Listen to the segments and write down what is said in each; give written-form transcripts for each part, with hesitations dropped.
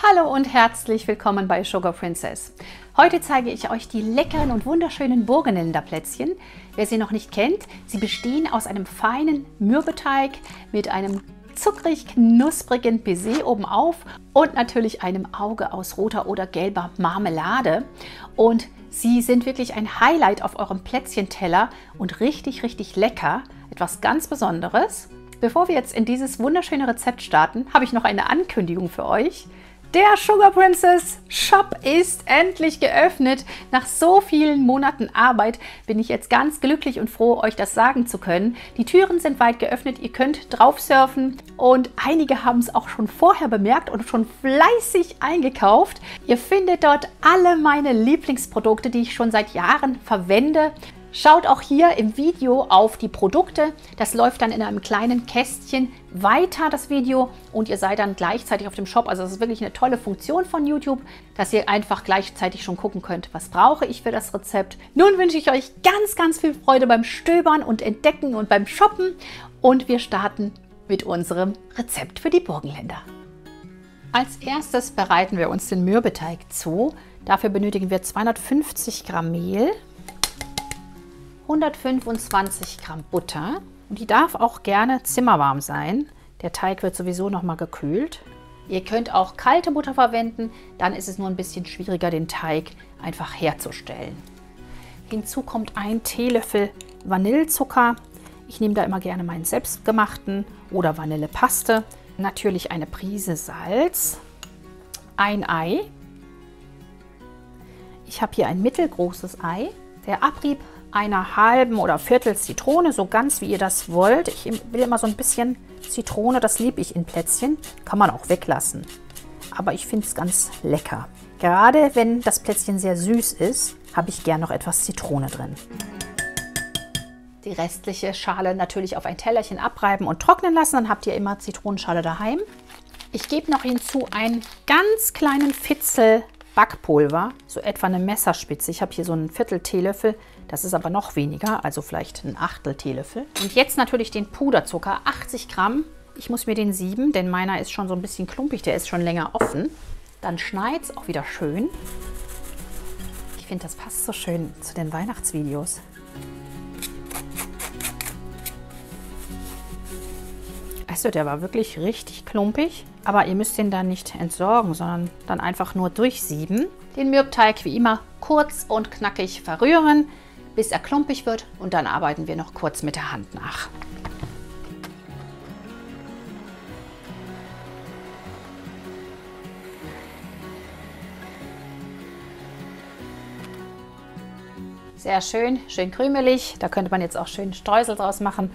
Hallo und herzlich willkommen bei Sugar Princess. Heute zeige ich euch die leckeren und wunderschönen Burgenländerplätzchen. Wer sie noch nicht kennt, sie bestehen aus einem feinen Mürbeteig mit einem zuckrig knusprigen Baiser obenauf und natürlich einem Auge aus roter oder gelber Marmelade. Und sie sind wirklich ein Highlight auf eurem Plätzchenteller und richtig, richtig lecker. Etwas ganz Besonderes. Bevor wir jetzt in dieses wunderschöne Rezept starten, habe ich noch eine Ankündigung für euch. Der Sugar Princess Shop ist endlich geöffnet. Nach so vielen Monaten Arbeit bin ich jetzt ganz glücklich und froh, euch das sagen zu können. Die Türen sind weit geöffnet, ihr könnt drauf surfen und einige haben es auch schon vorher bemerkt und schon fleißig eingekauft. Ihr findet dort alle meine Lieblingsprodukte, die ich schon seit Jahren verwende. Schaut auch hier im Video auf die Produkte. Das läuft dann in einem kleinen Kästchen weiter, das Video. Und ihr seid dann gleichzeitig auf dem Shop. Also das ist wirklich eine tolle Funktion von YouTube, dass ihr einfach gleichzeitig schon gucken könnt, was brauche ich für das Rezept. Nun wünsche ich euch ganz, ganz viel Freude beim Stöbern und Entdecken und beim Shoppen. Und wir starten mit unserem Rezept für die Burgenländer. Als erstes bereiten wir uns den Mürbeteig zu. Dafür benötigen wir 250 Gramm Mehl, 125 Gramm Butter und die darf auch gerne zimmerwarm sein. Der Teig wird sowieso noch mal gekühlt. Ihr könnt auch kalte Butter verwenden, dann ist es nur ein bisschen schwieriger, den Teig einfach herzustellen. Hinzu kommt ein Teelöffel Vanillezucker. Ich nehme da immer gerne meinen selbstgemachten oder Vanillepaste. Natürlich eine Prise Salz, ein Ei. Ich habe hier ein mittelgroßes Ei. Der Abrieb einer halben oder Viertel Zitrone, so ganz wie ihr das wollt. Ich will immer so ein bisschen Zitrone, das liebe ich in Plätzchen. Kann man auch weglassen. Aber ich finde es ganz lecker. Gerade wenn das Plätzchen sehr süß ist, habe ich gern noch etwas Zitrone drin. Die restliche Schale natürlich auf ein Tellerchen abreiben und trocknen lassen. Dann habt ihr immer Zitronenschale daheim. Ich gebe noch hinzu einen ganz kleinen Fitzel Backpulver, so etwa eine Messerspitze. Ich habe hier so einen Viertel Teelöffel, das ist aber noch weniger, also vielleicht ein Achtel Teelöffel. Und jetzt natürlich den Puderzucker, 80 Gramm. Ich muss mir den sieben, denn meiner ist schon so ein bisschen klumpig, der ist schon länger offen. Dann schneit es auch wieder schön. Ich finde, das passt so schön zu den Weihnachtsvideos. Also der war wirklich richtig klumpig, aber ihr müsst den dann nicht entsorgen, sondern dann einfach nur durchsieben. Den Mürbteig wie immer kurz und knackig verrühren, bis er klumpig wird und dann arbeiten wir noch kurz mit der Hand nach. Sehr schön, schön krümelig, da könnte man jetzt auch schön Streusel draus machen.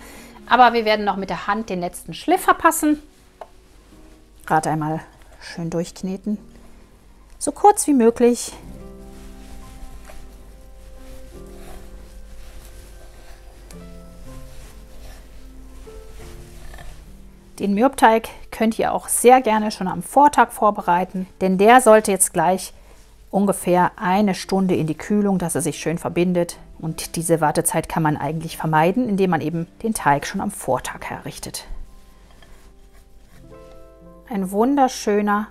Aber wir werden noch mit der Hand den letzten Schliff verpassen. Gerade einmal schön durchkneten. So kurz wie möglich. Den Mürbteig könnt ihr auch sehr gerne schon am Vortag vorbereiten, denn der sollte jetzt gleich ungefähr eine Stunde in die Kühlung, dass er sich schön verbindet. Und diese Wartezeit kann man eigentlich vermeiden, indem man eben den Teig schon am Vortag herrichtet. Ein wunderschöner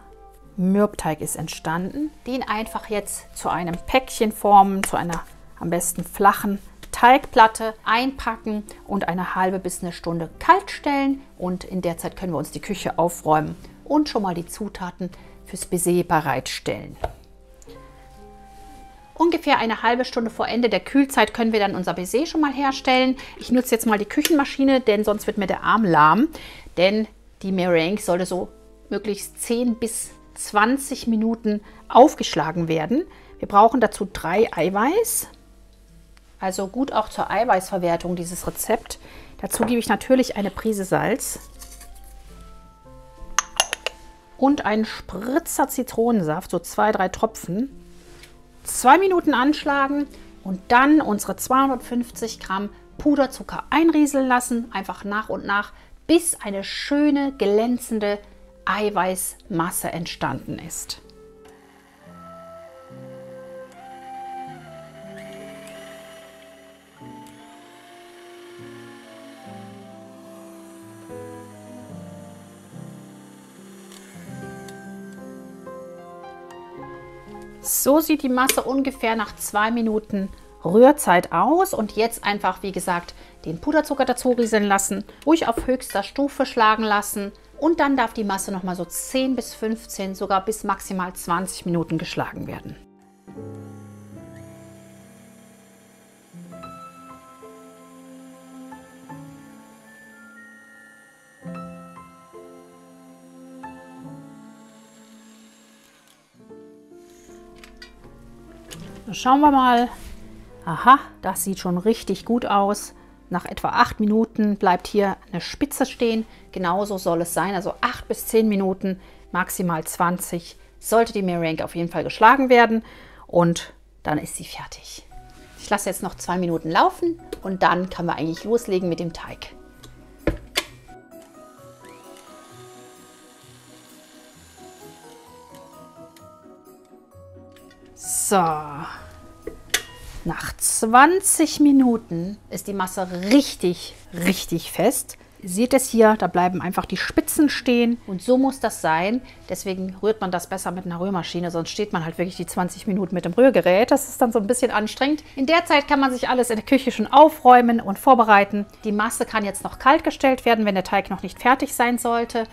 Mürbteig ist entstanden. Den einfach jetzt zu einem Päckchen formen, zu einer am besten flachen Teigplatte einpacken und eine halbe bis eine Stunde kalt stellen. Und in der Zeit können wir uns die Küche aufräumen und schon mal die Zutaten fürs Baiser bereitstellen. Ungefähr eine halbe Stunde vor Ende der Kühlzeit können wir dann unser Baiser schon mal herstellen. Ich nutze jetzt mal die Küchenmaschine, denn sonst wird mir der Arm lahm. Denn die Meringue sollte so möglichst 10 bis 20 Minuten aufgeschlagen werden. Wir brauchen dazu 3 Eiweiß. Also gut auch zur Eiweißverwertung dieses Rezept. Dazu gebe ich natürlich eine Prise Salz und einen Spritzer Zitronensaft, so 2-3 Tropfen. 2 Minuten anschlagen und dann unsere 250 Gramm Puderzucker einrieseln lassen, einfach nach und nach, bis eine schöne glänzende Eiweißmasse entstanden ist. So sieht die Masse ungefähr nach 2 Minuten Rührzeit aus. Und jetzt einfach, wie gesagt, den Puderzucker dazu rieseln lassen, ruhig auf höchster Stufe schlagen lassen. Und dann darf die Masse noch mal so 10 bis 15, sogar bis maximal 20 Minuten geschlagen werden. Schauen wir mal. Aha, das sieht schon richtig gut aus. Nach etwa 8 Minuten bleibt hier eine Spitze stehen. Genauso soll es sein. Also 8 bis 10 Minuten, maximal 20, sollte die Meringue auf jeden Fall geschlagen werden. Und dann ist sie fertig. Ich lasse jetzt noch 2 Minuten laufen und dann können wir eigentlich loslegen mit dem Teig. So, nach 20 Minuten ist die Masse richtig fest. Ihr seht es hier, da bleiben einfach die Spitzen stehen und so muss das sein. Deswegen rührt man das besser mit einer Rührmaschine, sonst steht man halt wirklich die 20 Minuten mit dem Rührgerät. Das ist dann so ein bisschen anstrengend. In der Zeit kann man sich alles in der Küche schon aufräumen und vorbereiten. Die Masse kann jetzt noch kalt gestellt werden, wenn der Teig noch nicht fertig sein sollte.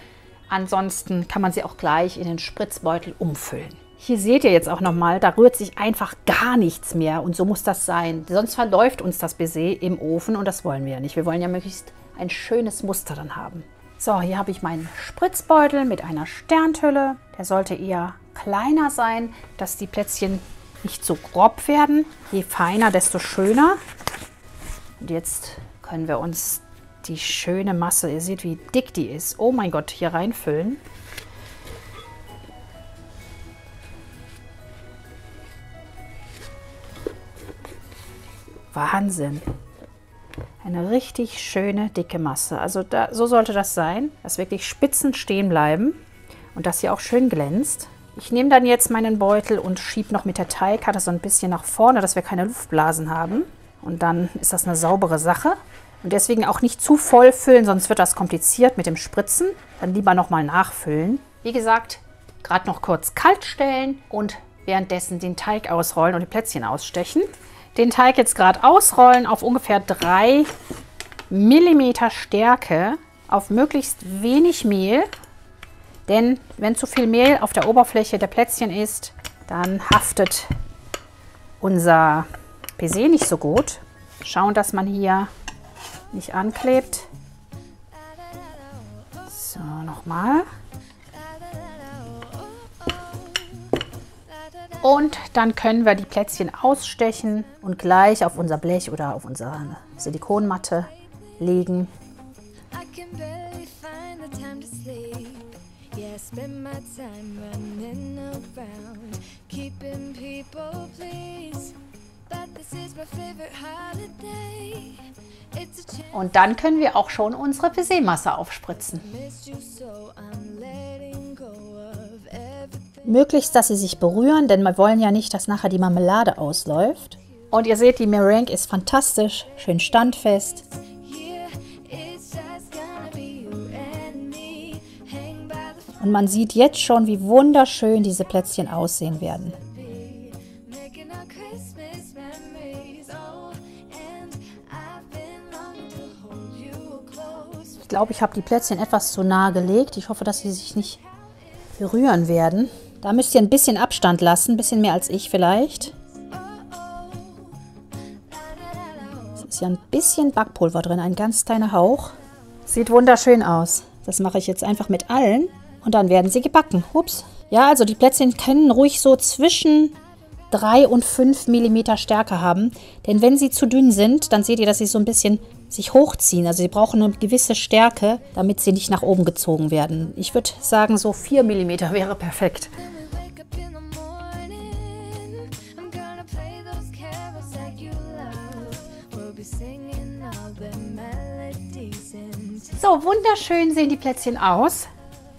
Ansonsten kann man sie auch gleich in den Spritzbeutel umfüllen. Hier seht ihr jetzt auch nochmal, da rührt sich einfach gar nichts mehr und so muss das sein. Sonst verläuft uns das Baiser im Ofen und das wollen wir ja nicht. Wir wollen ja möglichst ein schönes Muster dann haben. So, hier habe ich meinen Spritzbeutel mit einer Sternthülle. Der sollte eher kleiner sein, dass die Plätzchen nicht so grob werden. Je feiner, desto schöner. Und jetzt können wir uns die schöne Masse, ihr seht, wie dick die ist. Oh mein Gott, hier reinfüllen. Wahnsinn. Eine richtig schöne, dicke Masse. Also so sollte das sein, dass wirklich Spitzen stehen bleiben und dass sie auch schön glänzt. Ich nehme dann jetzt meinen Beutel und schiebe noch mit der Teigkante so ein bisschen nach vorne, dass wir keine Luftblasen haben. Und dann ist das eine saubere Sache. Und deswegen auch nicht zu voll füllen, sonst wird das kompliziert mit dem Spritzen. Dann lieber nochmal nachfüllen. Wie gesagt, gerade noch kurz kalt stellen und währenddessen den Teig ausrollen und die Plätzchen ausstechen. Den Teig jetzt gerade ausrollen auf ungefähr 3 mm Stärke auf möglichst wenig Mehl. Denn wenn zu viel Mehl auf der Oberfläche der Plätzchen ist, dann haftet unser Baiser nicht so gut. Schauen, dass man hier nicht anklebt. So, nochmal. Und dann können wir die Plätzchen ausstechen und gleich auf unser Blech oder auf unsere Silikonmatte legen. Und dann können wir auch schon unsere Baisermasse aufspritzen. Möglichst, dass sie sich berühren, denn wir wollen ja nicht, dass nachher die Marmelade ausläuft. Und ihr seht, die Meringue ist fantastisch, schön standfest. Und man sieht jetzt schon, wie wunderschön diese Plätzchen aussehen werden. Ich glaube, ich habe die Plätzchen etwas zu nahe gelegt. Ich hoffe, dass sie sich nicht berühren werden. Da müsst ihr ein bisschen Abstand lassen, ein bisschen mehr als ich vielleicht. Es ist ja ein bisschen Backpulver drin, ein ganz kleiner Hauch. Sieht wunderschön aus. Das mache ich jetzt einfach mit allen und dann werden sie gebacken. Ups. Ja, also die Plätzchen können ruhig so zwischen 3 und 5 mm Stärke haben. Denn wenn sie zu dünn sind, dann seht ihr, dass sie so ein bisschen sich hochziehen. Also sie brauchen eine gewisse Stärke, damit sie nicht nach oben gezogen werden. Ich würde sagen, so 4 mm wäre perfekt. So, wunderschön sehen die Plätzchen aus.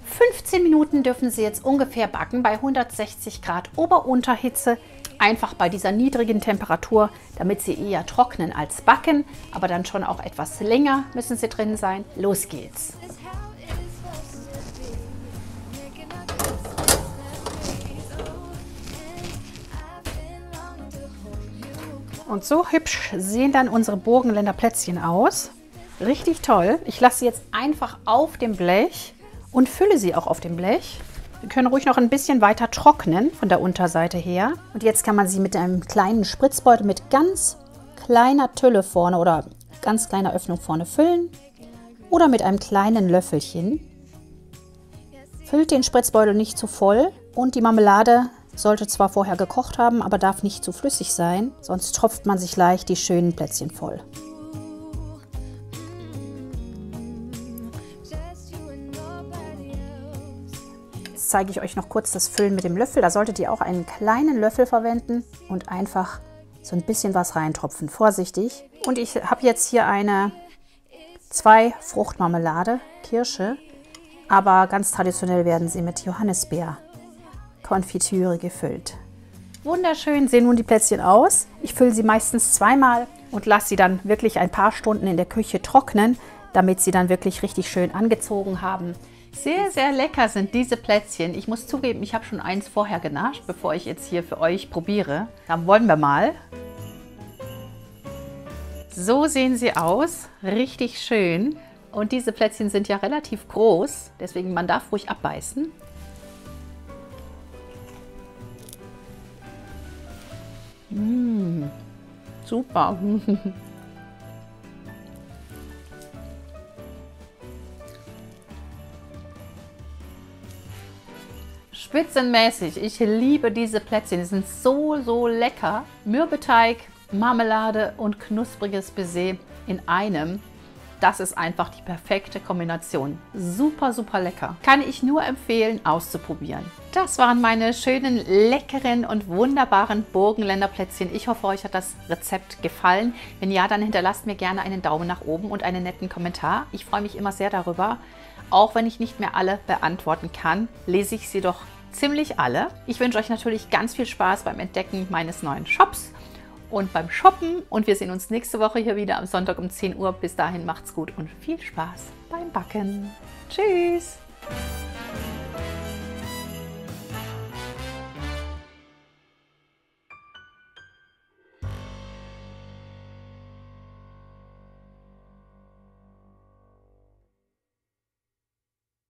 15 Minuten dürfen sie jetzt ungefähr backen bei 160 Grad Ober-Unterhitze. Einfach bei dieser niedrigen Temperatur, damit sie eher trocknen als backen, aber dann schon auch etwas länger müssen sie drin sein. Los geht's! Und so hübsch sehen dann unsere Burgenländer Plätzchen aus. Richtig toll. Ich lasse sie jetzt einfach auf dem Blech und fülle sie auch auf dem Blech. Wir können ruhig noch ein bisschen weiter trocknen von der Unterseite her. Und jetzt kann man sie mit einem kleinen Spritzbeutel mit ganz kleiner Tülle vorne oder ganz kleiner Öffnung vorne füllen. Oder mit einem kleinen Löffelchen. Füllt den Spritzbeutel nicht zu voll und die Marmelade sollte zwar vorher gekocht haben, aber darf nicht zu flüssig sein, sonst tropft man sich leicht die schönen Plätzchen voll. Jetzt zeige ich euch noch kurz das Füllen mit dem Löffel. Da solltet ihr auch einen kleinen Löffel verwenden und einfach so ein bisschen was reintropfen. Vorsichtig. Und ich habe jetzt hier eine 2 Fruchtmarmelade, Kirsche, aber ganz traditionell werden sie mit Johannisbeer-Konfitüre gefüllt. Wunderschön sehen nun die Plätzchen aus. Ich fülle sie meistens zweimal und lasse sie dann wirklich ein paar Stunden in der Küche trocknen, damit sie dann wirklich richtig schön angezogen haben. Sehr, sehr lecker sind diese Plätzchen. Ich muss zugeben, ich habe schon eins vorher genascht, bevor ich jetzt hier für euch probiere. Dann wollen wir mal. So sehen sie aus. Richtig schön. Und diese Plätzchen sind ja relativ groß, deswegen man darf ruhig abbeißen. Super. Spitzenmäßig. Ich liebe diese Plätzchen. Die sind so, so lecker. Mürbeteig, Marmelade und knuspriges Baiser in einem. Das ist einfach die perfekte Kombination. Super, super lecker. Kann ich nur empfehlen, auszuprobieren. Das waren meine schönen, leckeren und wunderbaren Burgenländer Plätzchen. Ich hoffe, euch hat das Rezept gefallen. Wenn ja, dann hinterlasst mir gerne einen Daumen nach oben und einen netten Kommentar. Ich freue mich immer sehr darüber. Auch wenn ich nicht mehr alle beantworten kann, lese ich sie doch ziemlich alle. Ich wünsche euch natürlich ganz viel Spaß beim Entdecken meines neuen Shops und beim Shoppen. Und wir sehen uns nächste Woche hier wieder am Sonntag um 10 Uhr. Bis dahin macht's gut und viel Spaß beim Backen. Tschüss!